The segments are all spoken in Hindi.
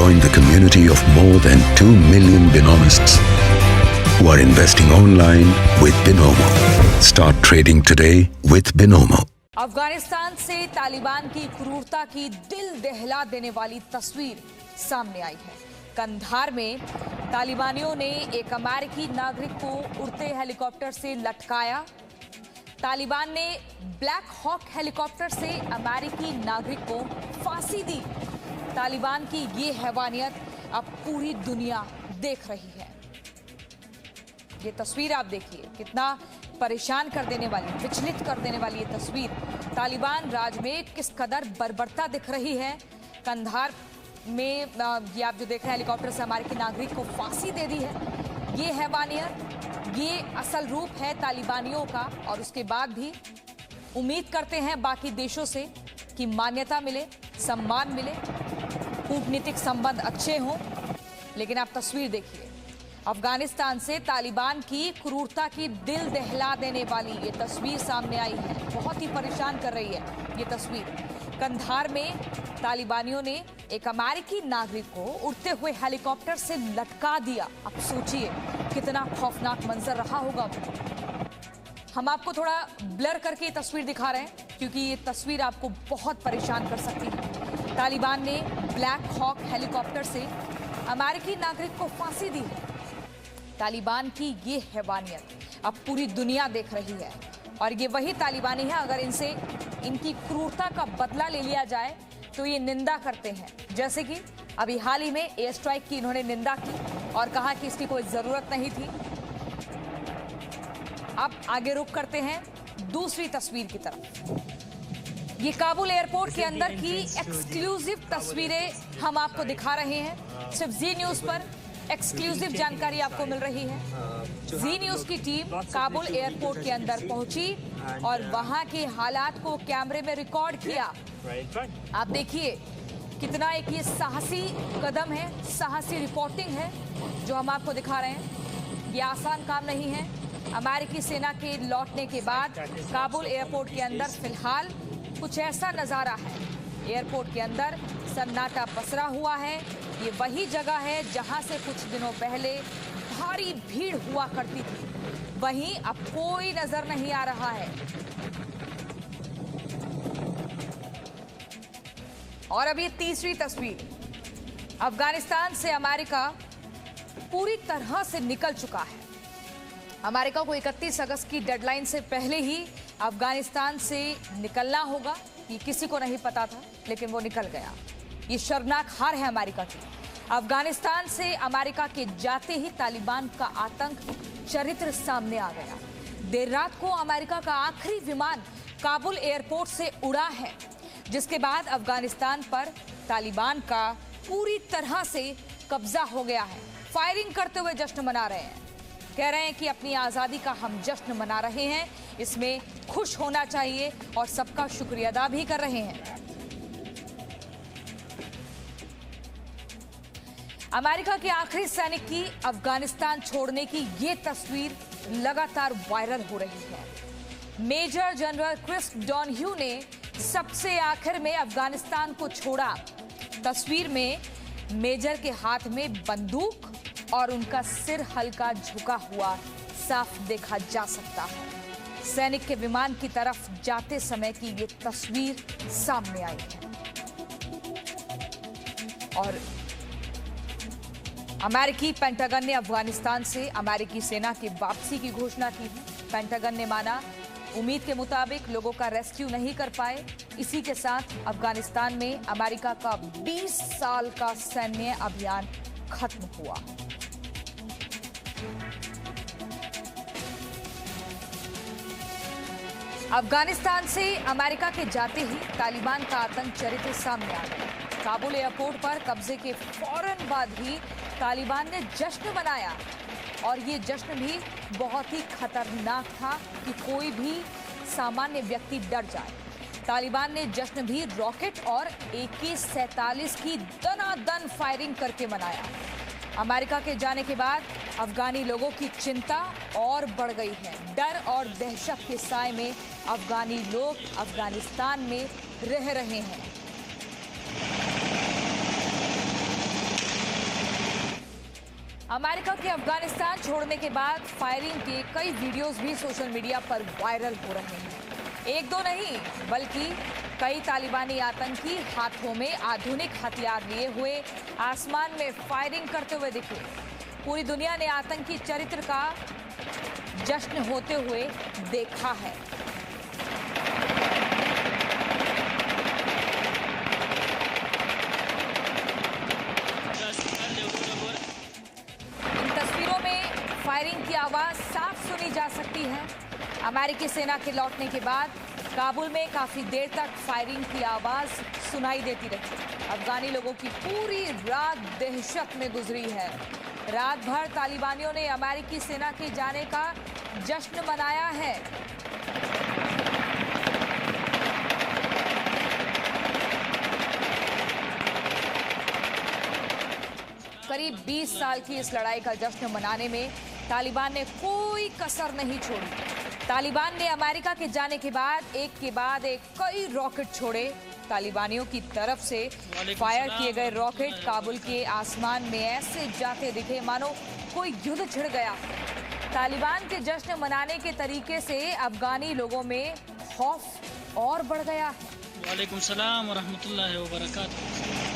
join the community of more than 2 million Binomists who are investing online with Binomo. Start trading today with Binomo. Afghanistan से तालिबान की क्रूरता की दिल दहला देने वाली तस्वीर सामने आई है। कंधार में तालिबानियों ने एक अमेरिकी नागरिक को उड़ते हेलीकॉप्टर से लटकाया। तालिबान ने ब्लैक हॉक हेलीकॉप्टर से अमेरिकी नागरिक को फांसी दी। तालिबान की ये हैवानियत अब पूरी दुनिया देख रही है। ये तस्वीर आप देखिए, कितना परेशान कर देने वाली, विचलित कर देने वाली ये तस्वीर। तालिबान राज में किस कदर बर्बरता दिख रही है। कंधार में ये आप जो देख रहे हैं, हेलीकॉप्टर से अमेरिकी नागरिक को फांसी दे दी है। ये हैवानियत, ये असल रूप है तालिबानियों का। और उसके बाद भी उम्मीद करते हैं बाकी देशों से कि मान्यता मिले, सम्मान मिले, कूटनीतिक संबंध अच्छे हों। लेकिन आप तस्वीर देखिए, अफगानिस्तान से तालिबान की क्रूरता की दिल दहला देने वाली ये तस्वीर सामने आई है। बहुत ही परेशान कर रही है ये तस्वीर। कंधार में तालिबानियों ने एक अमेरिकी नागरिक को उड़ते हुए हेलीकॉप्टर से लटका दिया। अब सोचिए कितना खौफनाक मंजर रहा होगा। हम आपको थोड़ा ब्लर करके ये तस्वीर दिखा रहे हैं क्योंकि ये तस्वीर आपको बहुत परेशान कर सकती है। तालिबान ने ब्लैक हॉक हेलीकॉप्टर से अमेरिकी नागरिक को फांसी दी है। तालिबान की ये हैवानियत अब पूरी दुनिया देख रही है। और ये वही तालिबानी है, अगर इनसे इनकी क्रूरता का बदला ले लिया जाए तो ये निंदा करते हैं। जैसे कि अभी हाल ही में एयर स्ट्राइक की इन्होंने निंदा की और कहा कि इसकी कोई जरूरत नहीं थी। अब आगे रुख करते हैं दूसरी तस्वीर की तरफ। ये काबुल एयरपोर्ट के अंदर की एक्सक्लूसिव तस्वीरें हम आपको दिखा रहे हैं। सिर्फ जी न्यूज पर एक्सक्लूसिव जानकारी आपको मिल रही है। जी न्यूज की टीम काबुल एयरपोर्ट के अंदर पहुंची और वहां के हालात को कैमरे में रिकॉर्ड किया। आप देखिए कितना एक ये साहसी कदम है, साहसी रिपोर्टिंग है जो हम आपको दिखा रहे हैं। ये आसान काम नहीं है। अमेरिकी सेना के लौटने के बाद काबुल एयरपोर्ट के अंदर फिलहाल कुछ ऐसा नजारा है। एयरपोर्ट के अंदर सन्नाटा पसरा हुआ है। ये वही जगह है जहां से कुछ दिनों पहले भारी भीड़ हुआ करती थी। वहीं अब कोई नजर नहीं आ रहा है। और अब ये तीसरी तस्वीर। अफगानिस्तान से अमेरिका पूरी तरह से निकल चुका है। अमेरिका को 31 अगस्त की डेडलाइन से पहले ही अफगानिस्तान से निकलना होगा। ये किसी को नहीं पता था, लेकिन वो निकल गया। ये शर्मनाक हार है अमेरिका की। अफगानिस्तान से अमेरिका के जाते ही तालिबान का आतंक चरित्र सामने आ गया। देर रात को अमेरिका का आखिरी विमान काबुल एयरपोर्ट से उड़ा है, जिसके बाद अफगानिस्तान पर तालिबान का पूरी तरह से कब्जा हो गया है। फायरिंग करते हुए जश्न मना रहे हैं। कह रहे हैं कि अपनी आज़ादी का हम जश्न मना रहे हैं, इसमें खुश होना चाहिए और सबका शुक्रिया अदा भी कर रहे हैं। अमेरिका के आखिरी सैनिक की अफगानिस्तान छोड़ने की ये तस्वीर लगातार वायरल हो रही है। मेजर जनरल क्रिस डॉनह्यू ने सबसे आखिर में अफगानिस्तान को छोड़ा। तस्वीर में मेजर के हाथ में बंदूक और उनका सिर हल्का झुका हुआ साफ देखा जा सकता है। सैनिक के विमान की तरफ जाते समय की ये तस्वीर सामने आई है। और अमेरिकी पेंटागन ने अफगानिस्तान से अमेरिकी सेना की वापसी की घोषणा की। पेंटागन ने माना उम्मीद के मुताबिक लोगों का रेस्क्यू नहीं कर पाए। इसी के साथ अफगानिस्तान में अमेरिका का 20 साल का सैन्य अभियान खत्म हुआ। अफगानिस्तान से अमेरिका के जाते ही तालिबान का आतंक चरित्र सामने आ गया। काबुल एयरपोर्ट पर कब्जे के फौरन बाद ही तालिबान ने जश्न मनाया और ये जश्न भी बहुत ही खतरनाक था कि कोई भी सामान्य व्यक्ति डर जाए। तालिबान ने जश्न भी रॉकेट और AK-47 की दनादन फायरिंग करके मनाया। अमेरिका के जाने के बाद अफगानी लोगों की चिंता और बढ़ गई है। डर और दहशत के साए में अफगानी लोग अफगानिस्तान में रह रहे हैं। अमेरिका के अफगानिस्तान छोड़ने के बाद फायरिंग के कई वीडियोस भी सोशल मीडिया पर वायरल हो रहे हैं। एक दो नहीं बल्कि कई तालिबानी आतंकी हाथों में आधुनिक हथियार लिए हुए आसमान में फायरिंग करते हुए दिखे। पूरी दुनिया ने आतंकी चरित्र का जश्न होते हुए देखा है। इन तस्वीरों में फायरिंग की आवाज साफ सुनी जा सकती है। अमेरिकी सेना के लौटने के बाद काबुल में काफी देर तक फायरिंग की आवाज सुनाई देती रही। अफगानी लोगों की पूरी रात दहशत में गुजरी है। रात भर तालिबानियों ने अमेरिकी सेना के जाने का जश्न मनाया है। करीब 20 साल की इस लड़ाई का जश्न मनाने में तालिबान ने कोई कसर नहीं छोड़ी। तालिबान ने अमेरिका के जाने के बाद एक कई रॉकेट छोड़े। तालिबानियों की तरफ से फायर किए गए रॉकेट काबुल के आसमान में ऐसे जाते दिखे मानो कोई युद्ध छिड़ गया। तालिबान के जश्न मनाने के तरीके से अफगानी लोगों में खौफ और बढ़ गया है। वालेकुम सलाम व रहमतुल्लाहि व बरकातहू।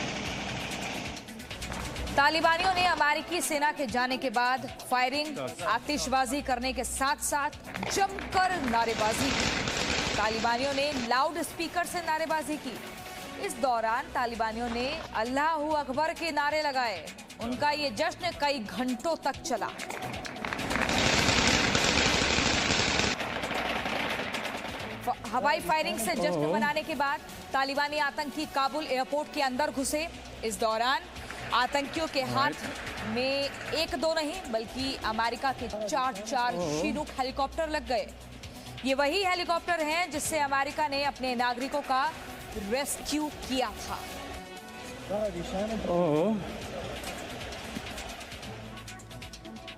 तालिबानियों ने अमेरिकी सेना के जाने के बाद फायरिंग, आतिशबाजी करने के साथ साथ जमकर नारेबाजी की। तालिबानियों ने लाउड स्पीकर से नारेबाजी की। इस दौरान तालिबानियों ने अल्लाहू अकबर के नारे लगाए। उनका ये जश्न कई घंटों तक चला। हवाई फायरिंग से जश्न मनाने के बाद तालिबानी आतंकी काबुल एयरपोर्ट के अंदर घुसे। इस दौरान आतंकियों के हाथ में एक दो नहीं बल्कि अमेरिका के चार शिनूक हेलीकॉप्टर लग गए। ये वही हेलीकॉप्टर हैं जिससे अमेरिका ने अपने नागरिकों का रेस्क्यू किया था।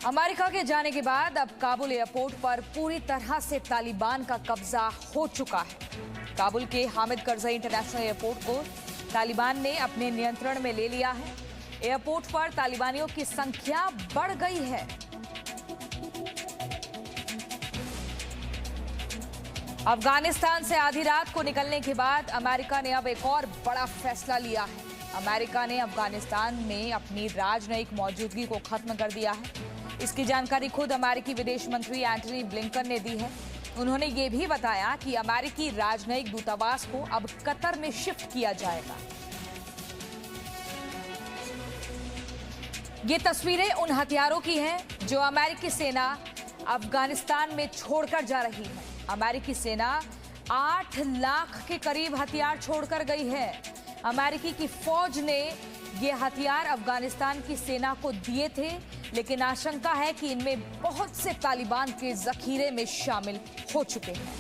अमेरिका के जाने के बाद अब काबुल एयरपोर्ट पर पूरी तरह से तालिबान का कब्जा हो चुका है। काबुल के हामिद करजई इंटरनेशनल एयरपोर्ट को तालिबान ने अपने नियंत्रण में ले लिया है। एयरपोर्ट पर तालिबानियों की संख्या बढ़ गई है। अफगानिस्तान से आधी रात को निकलने के बाद अमेरिका ने अब एक और बड़ा फैसला लिया है। अमेरिका ने अफगानिस्तान में अपनी राजनयिक मौजूदगी को खत्म कर दिया है। इसकी जानकारी खुद अमेरिकी विदेश मंत्री एंटनी ब्लिंकन ने दी है। उन्होंने ये भी बताया कि अमेरिकी राजनयिक दूतावास को अब कतर में शिफ्ट किया जाएगा। ये तस्वीरें उन हथियारों की हैं जो अमेरिकी सेना अफगानिस्तान में छोड़कर जा रही है। अमेरिकी सेना 8 लाख के करीब हथियार छोड़कर गई है। अमेरिकी की फौज ने ये हथियार अफगानिस्तान की सेना को दिए थे, लेकिन आशंका है कि इनमें बहुत से तालिबान के जखीरे में शामिल हो चुके हैं।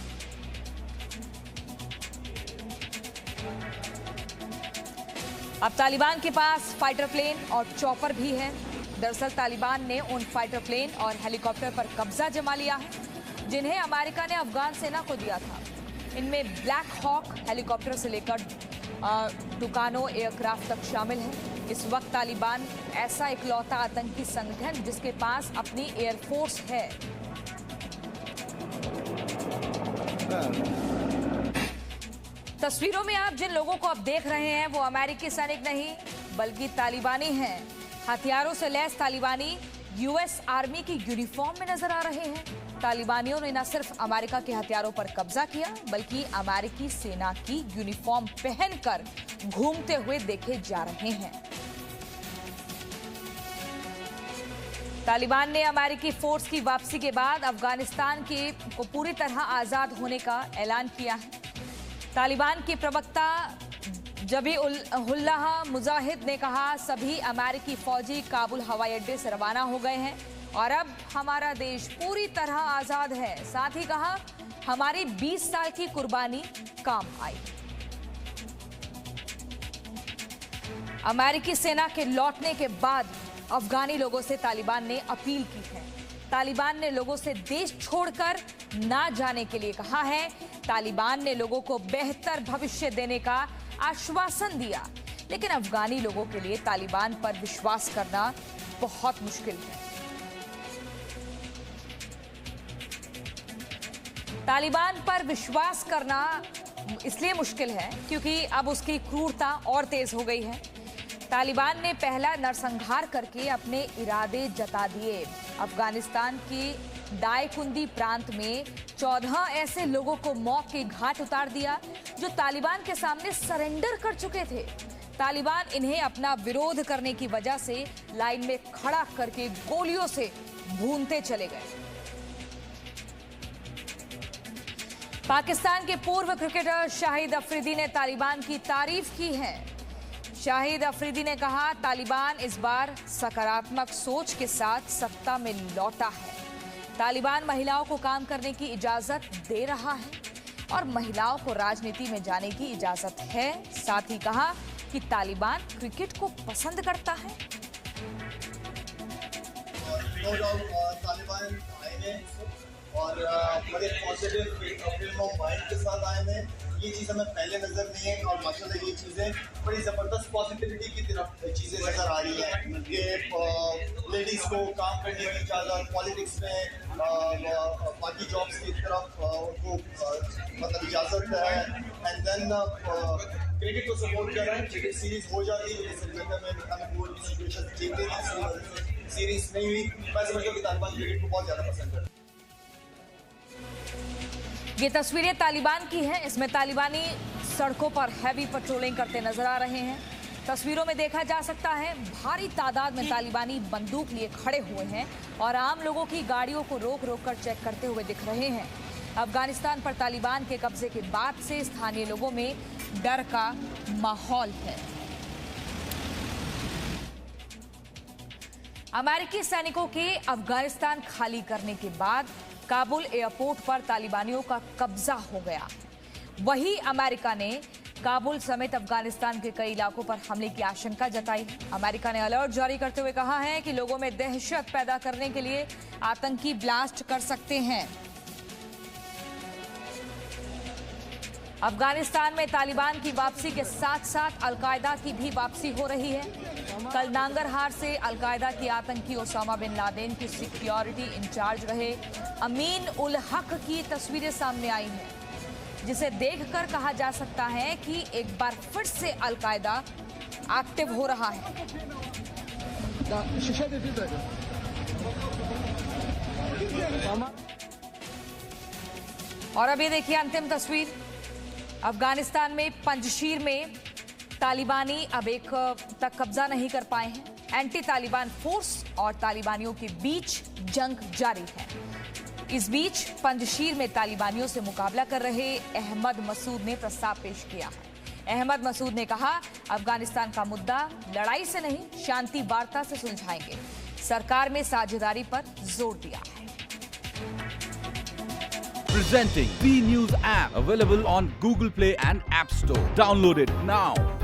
अब तालिबान के पास फाइटर प्लेन और चॉपर भी है। दरअसल तालिबान ने उन फाइटर प्लेन और हेलीकॉप्टर पर कब्जा जमा लिया है जिन्हें अमेरिका ने अफगान सेना को दिया था। इनमें ब्लैक हॉक हेलीकॉप्टर से लेकर टुकानो एयरक्राफ्ट तक शामिल है। इस वक्त तालिबान ऐसा इकलौता आतंकी संगठन जिसके पास अपनी एयरफोर्स है। तस्वीरों में आप जिन लोगों को अब देख रहे हैं वो अमेरिकी सैनिक नहीं बल्कि तालिबानी हैं। हथियारों से लैस तालिबानी यूएस आर्मी की यूनिफॉर्म में नजर आ रहे हैं। तालिबानियों ने न सिर्फ अमेरिका के हथियारों पर कब्जा किया बल्कि अमेरिकी सेना की यूनिफॉर्म पहनकर घूमते हुए देखे जा रहे हैं। तालिबान ने अमेरिकी फोर्स की वापसी के बाद अफगानिस्तान को पूरी तरह आजाद होने का ऐलान किया है। तालिबान के प्रवक्ता जबीउल्लाह मुजाहिद ने कहा, सभी अमेरिकी फौजी काबुल हवाई अड्डे से रवाना हो गए हैं और अब हमारा देश पूरी तरह आजाद है। साथ ही कहा, हमारी 20 साल की कुर्बानी काम आई। अमेरिकी सेना के लौटने के बाद अफगानी लोगों से तालिबान ने अपील की है। तालिबान ने लोगों से देश छोड़कर ना जाने के लिए कहा है। तालिबान ने लोगों को बेहतर भविष्य देने का आश्वासन दिया। लेकिन अफगानी लोगों के लिए तालिबान पर विश्वास करना बहुत मुश्किल है। तालिबान पर विश्वास करना इसलिए मुश्किल है क्योंकि अब उसकी क्रूरता और तेज हो गई है। तालिबान ने पहला नरसंहार करके अपने इरादे जता दिए। अफगानिस्तान की दायकुंदी प्रांत में 14 ऐसे लोगों को मौत के घाट उतार दिया जो तालिबान के सामने सरेंडर कर चुके थे। तालिबान इन्हें अपना विरोध करने की वजह से लाइन में खड़ा करके गोलियों से भूनते चले गए। पाकिस्तान के पूर्व क्रिकेटर शाहिद अफरीदी ने तालिबान की तारीफ की है। शाहिद अफरीदी ने कहा, तालिबान इस बार सकारात्मक सोच के साथ सत्ता में लौटा है। तालिबान महिलाओं को काम करने की इजाजत दे रहा है और महिलाओं को राजनीति में जाने की इजाजत है। साथ ही कहा कि तालिबान क्रिकेट को पसंद करता है। तालिबान आए हैं और बड़े पॉजिटिव फिल्म ऑफ माइंड के साथ आए हैं। ये चीज़ हमें पहले नजर नहीं है और माशाल्लाह ये चीज़ें बड़ी ज़बरदस्त पॉजिटिविटी की तरफ चीज़ें नजर आ रही हैं कि लेडीज़ को काम करने की इजाज़त, पॉलिटिक्स में बाकी जॉब्स की तरफ उनको मतलब इजाज़त है। एंड देन क्रिकेट को सपोर्ट कर रहे हैं। क्रिकेट सीरीज हो जाती है, श्रीलंका में सिचुएशन चेंज हुई, सीरीज नहीं हुई। मैं समझता हूँ कि तालिबान क्रिकेट को बहुत ज़्यादा पसंद करते हैं। ये तस्वीरें तालिबान की हैं। इसमें तालिबानी सड़कों पर हैवी पेट्रोलिंग करते नजर आ रहे हैं। तस्वीरों में देखा जा सकता है भारी तादाद में तालिबानी बंदूक लिए खड़े हुए हैं और आम लोगों की गाड़ियों को रोक रोक कर चेक करते हुए दिख रहे हैं। अफगानिस्तान पर तालिबान के कब्जे के बाद से स्थानीय लोगों में डर का माहौल है। अमेरिकी सैनिकों के अफगानिस्तान खाली करने के बाद काबुल एयरपोर्ट पर तालिबानियों का कब्जा हो गया। वही अमेरिका ने काबुल समेत अफगानिस्तान के कई इलाकों पर हमले की आशंका जताई। अमेरिका ने अलर्ट जारी करते हुए कहा है कि लोगों में दहशत पैदा करने के लिए आतंकी ब्लास्ट कर सकते हैं। अफगानिस्तान में तालिबान की वापसी के साथ साथ अलकायदा की भी वापसी हो रही है। कल नांगरहार से अलकायदा की आतंकी ओसामा बिन लादेन की सिक्योरिटी इंचार्ज रहे अमीन उल हक की तस्वीरें सामने आई हैं, जिसे देखकर कहा जा सकता है कि एक बार फिर से अलकायदा एक्टिव हो रहा है। और अब ये देखिए अंतिम तस्वीर। अफगानिस्तान में पंजशीर में तालिबानी अब एक तक कब्जा नहीं कर पाए हैं। एंटी तालिबान फोर्स और तालिबानियों के बीच जंग जारी है। इस बीच पंजशीर में तालिबानियों से मुकाबला कर रहे अहमद मसूद ने प्रस्ताव पेश किया है। अहमद मसूद ने कहा, अफगानिस्तान का मुद्दा लड़ाई से नहीं शांति वार्ता से सुलझाएंगे। सरकार में साझेदारी पर जोर दिया है। Presenting B News app, available on Google Play and App Store. Download it now.